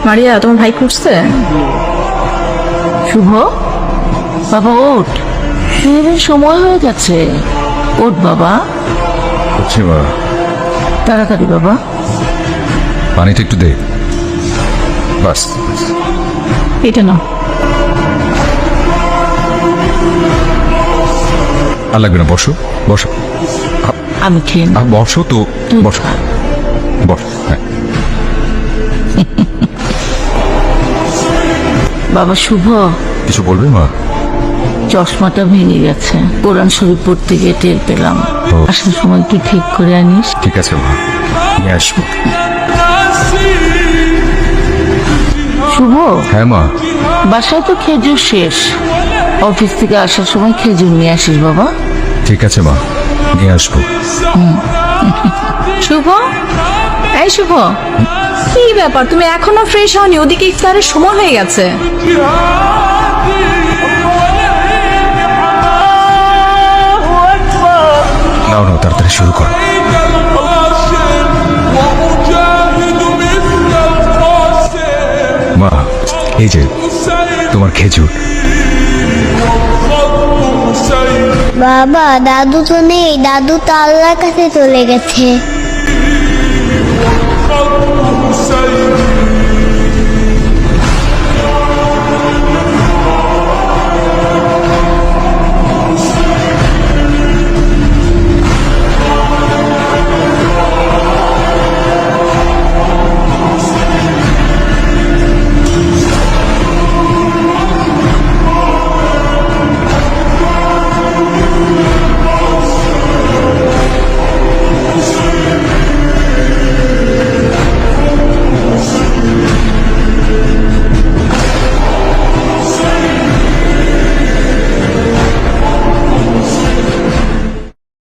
মারিয়া, তোমার ভাই খুঁজছে? শুভ, বাবা ওঠ, ফেরার সময় হয়ে গেছে। ওঠ বাবা, হচ্ছে মা, তাড়াতাড়ি বাবা। পানিটা একটু দে। বাস, এটা নাও। আর লাগবে না, বসো বসো। আমি খেয়ে নেব। বসো তো, তুই বসো খা। বসো। হ্যাঁ, বাবা শুভ, কিছু বলবে মা? চশমাটা ভেঙে গেছে, কোরআন শরীফ পড়তে গিয়ে টের পেলাম। ও। আসার সময় একটু ঠিক করে আনিস। ঠিক আছে মা, নিয়ে আসবো। শুভ, হ্যাঁ মা, বাসায় তো খেজুর শেষ, অফিস থেকে আসার সময় খেজুর নিয়ে আসিস বাবা। ঠিক আছে মা, নিয়ে আসবো। শুভ, এই শুভ, কি ব্যাপার, তুমি এখনো ফ্রেশ হওনি? ওদিকে ইফতারের সময় হয়ে গেছে। নাও নাও, তাড়াতাড়ি শুরু করো। মা, এই যে তোমার খেজুর। বাবা, দাদু তো নেই, দাদু তো আল্লাহর কাছে চলে গেছে।